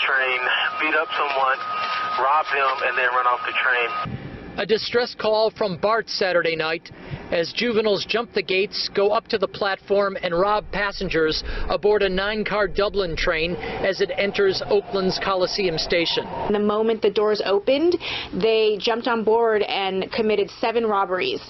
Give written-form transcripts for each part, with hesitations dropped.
train, beat up someone, rob them, and then run off the train. A distress call from BART Saturday night as juveniles jump the gates, go up to the platform and rob passengers aboard a 9-car Dublin train as it enters Oakland's Coliseum station. The moment the doors opened, they jumped on board and committed 7 robberies,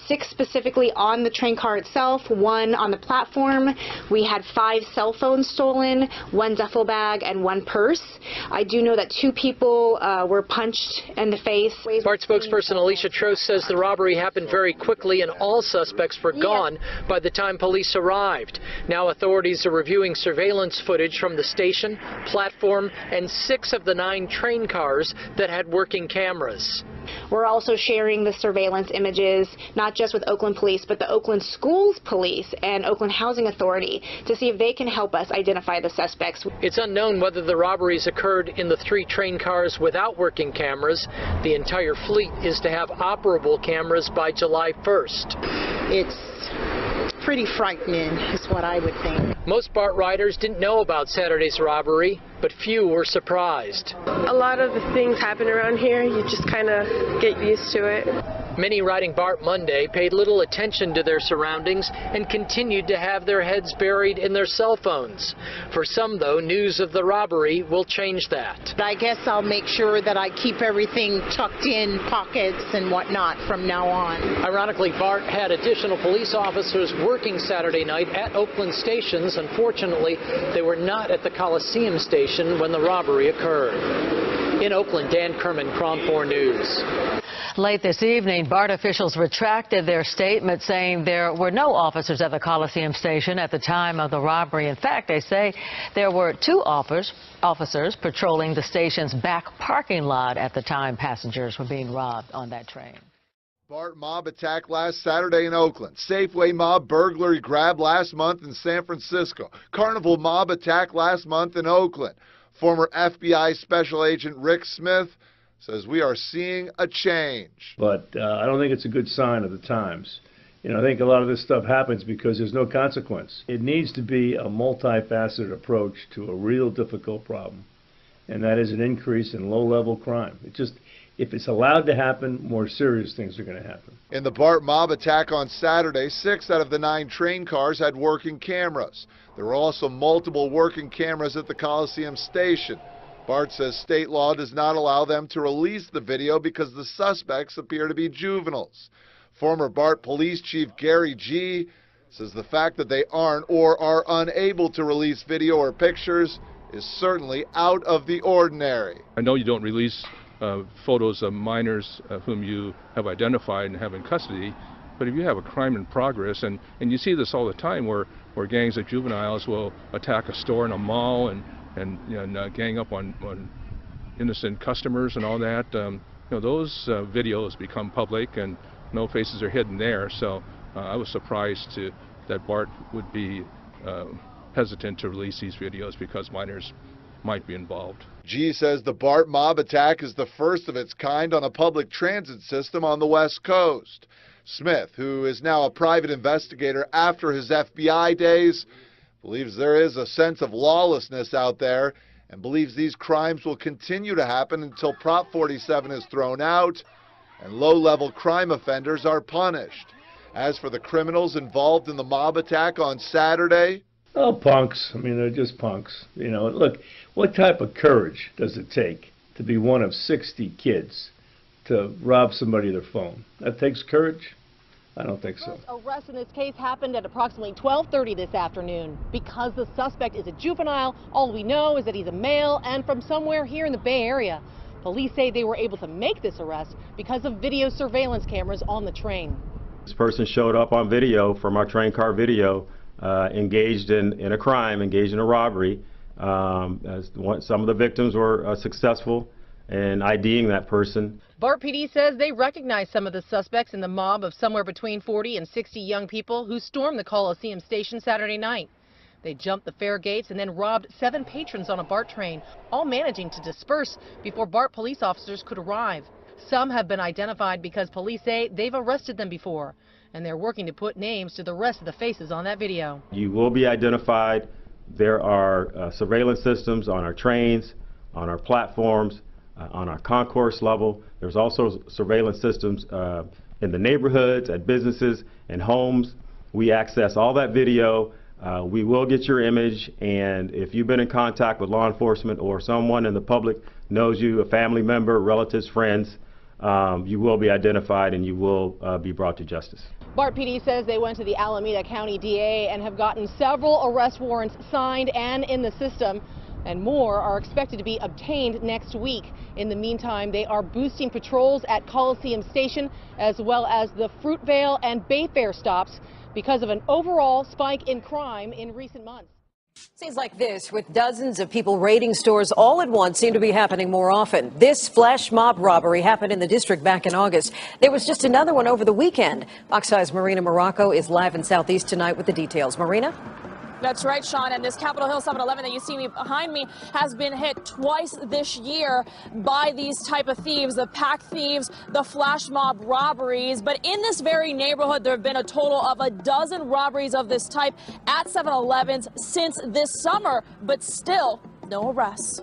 6 specifically on the train car itself, 1 on the platform. We had 5 cell phones stolen, 1 duffel bag, and 1 purse. I do know that 2 people were punched in the face. BART spokesperson Alicia Trost says the robbery happened very quickly and all suspects were gone by the time police arrived. Now authorities are reviewing surveillance footage from the station, platform, and 6 of the 9 train cars that had working cameras. We're also sharing the surveillance images, not just with Oakland Police, but the Oakland Schools Police and Oakland Housing Authority to see if they can help us identify the suspects. It's unknown whether the robberies occurred in the 3 train cars without working cameras. The entire fleet is to have operable cameras by July 1st. It's pretty frightening, is what I would think. Most BART riders didn't know about Saturday's robbery, but few were surprised. A lot of the things happen around here. You just kind of get used to it. Many riding BART Monday paid little attention to their surroundings and continued to have their heads buried in their cell phones. For some, though, news of the robbery will change that. I guess I'll make sure that I keep everything tucked in pockets and whatnot from now on. Ironically, BART had additional police officers working Saturday night at Oakland stations. Unfortunately, they were not at the Coliseum station when the robbery occurred. In Oakland, Dan Kerman, KRON 4 News. Late this evening, BART officials retracted their statement saying there were no officers at the Coliseum station at the time of the robbery. In fact, they say there were 2 officers patrolling the station's back parking lot at the time passengers were being robbed on that train. BART mob attack last Saturday in Oakland. Safeway mob burglary grab last month in San Francisco. Carnival mob attack last month in Oakland. Former FBI Special Agent Rick Smith says we are seeing a change. But I don't think it's a good sign of the times. You know, I think a lot of this stuff happens because there's no consequence. It needs to be a multifaceted approach to a real difficult problem, and that is an increase in low-level crime. If it's allowed to happen, more serious things are going to happen. In the BART mob attack on Saturday, 6 out of the 9 train cars had working cameras. There were also multiple working cameras at the Coliseum station. BART says state law does not allow them to release the video because the suspects appear to be juveniles. Former BART Police Chief Gary G. says the fact that they aren't or are unable to release video or pictures is certainly out of the ordinary. I know you don't release photos of minors whom you have identified and have in custody, but if you have a crime in progress, and you see this all the time where gangs of juveniles will attack a store in a mall and gang up on innocent customers and all that, those videos become public and no faces are hidden there. So I was surprised that BART would be hesitant to release these videos because minors might be involved. G says the BART mob attack is the first of its kind on a public transit system on the West Coast. Smith, who is now a private investigator after his FBI days, believes there is a sense of lawlessness out there and believes these crimes will continue to happen until Prop 47 is thrown out and low-level crime offenders are punished. As for the criminals involved in the mob attack on Saturday, oh, punks. I mean, they're just punks. You know, look, what type of courage does it take to be one of 60 kids to rob somebody of their phone? That takes courage? I don't think so. The arrest in this case happened at approximately 12:30 this afternoon. Because the suspect is a juvenile, all we know is that he's a male and from somewhere here in the Bay Area. Police say they were able to make this arrest because of video surveillance cameras on the train. This person showed up on video from our train car video, engaged in a crime, engaged in a robbery. Some of the victims were successful in IDing that person. BART PD says they recognize some of the suspects in the mob of somewhere between 40 and 60 young people who stormed the Coliseum station Saturday night. They jumped the fare gates and then robbed 7 patrons on a BART train, all managing to disperse before BART police officers could arrive. Some have been identified because police say they've arrested them before, and they're working to put names to the rest of the faces on that video. You will be identified. There are surveillance systems on our trains, on our platforms, on our concourse level. There's also surveillance systems in the neighborhoods, at businesses, and homes. We access all that video. We will get your image, and if you've been in contact with law enforcement or someone in the public knows you, a family member, relatives, friends, you will be identified and you will be brought to justice. BART PD says they went to the Alameda County DA and have gotten several arrest warrants signed and in the system, and more are expected to be obtained next week. In the meantime, they are boosting patrols at Coliseum Station as well as the Fruitvale and Bayfair stops because of an overall spike in crime in recent months. Scenes like this, with dozens of people raiding stores all at once, seem to be happening more often. This flash mob robbery happened in the district back in August. There was just another one over the weekend. Fox 5's Marina Morocco is live in Southeast tonight with the details. Marina? That's right, Sean, and this Capitol Hill 7-Eleven that you see behind me has been hit twice this year by these type of thieves, the pack thieves, the flash mob robberies. But in this very neighborhood, there have been a total of a dozen robberies of this type at 7-Elevens since this summer, but still no arrests.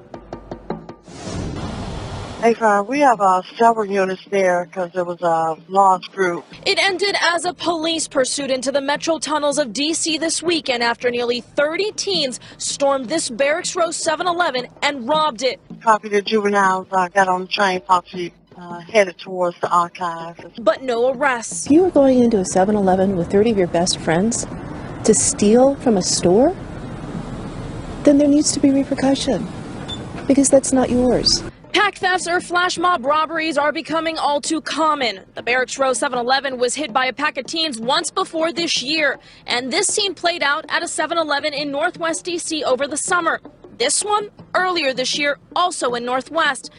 Hey, we have several units there because there was a large group. It ended as a police pursuit into the metro tunnels of D.C. this weekend after nearly 30 teens stormed this Barracks Row 7-Eleven and robbed it. Copy the juveniles got on the train, possibly headed towards the archives. But no arrests. If you were going into a 7-Eleven with 30 of your best friends to steal from a store, then there needs to be repercussion because that's not yours. Pack thefts or flash mob robberies are becoming all too common. The Barracks Row 7-Eleven was hit by a pack of teens once before this year, and this scene played out at a 7-Eleven in Northwest D.C. over the summer. This one earlier this year, also in Northwest.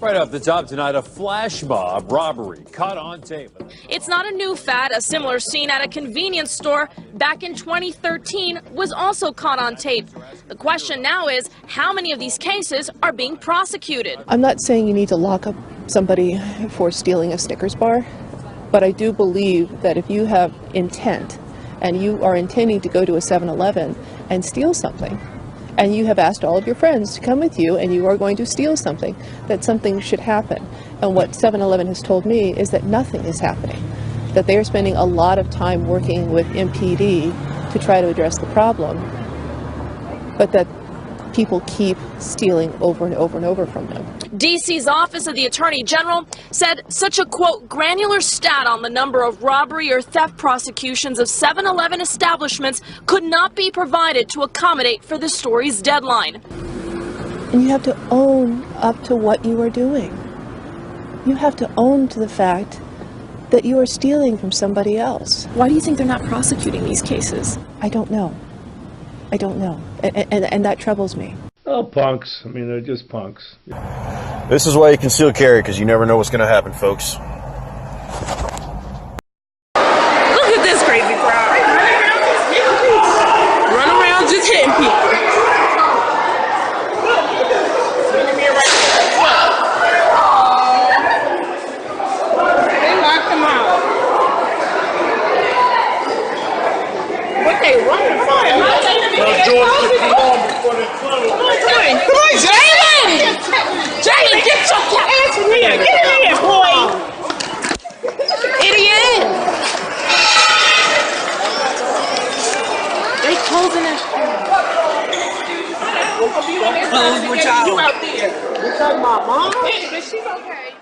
Right up the top tonight, a flash mob robbery caught on tape. It's not a new fad. A similar scene at a convenience store back in 2013 was also caught on tape. The question now is, how many of these cases are being prosecuted? I'm not saying you need to lock up somebody for stealing a Snickers bar, but I do believe that if you have intent and you are intending to go to a 7-Eleven and steal something, and you have asked all of your friends to come with you and you are going to steal something, that something should happen. And what 7-Eleven has told me is that nothing is happening, that they are spending a lot of time working with MPD to try to address the problem, but that people keep stealing over and over and over from them. D.C.'s Office of the Attorney General said such a, quote, granular stat on the number of robbery or theft prosecutions of 7-Eleven establishments could not be provided to accommodate for the story's deadline. And you have to own up to what you are doing. You have to own to the fact that you are stealing from somebody else. Why do you think they're not prosecuting these cases? I don't know. I don't know. And that troubles me. Oh, punks. I mean, they're just punks. This is why you conceal carry, because you never know what's going to happen, folks. Look at this crazy crowd. Run around just hitting people. They locked them out. What they running for? Come on, Jalen! Jalen, get your ass in here! Get in here, boy! Idiot! They closing that shit. Close with y'all. You out there. You talking about mom? She's okay.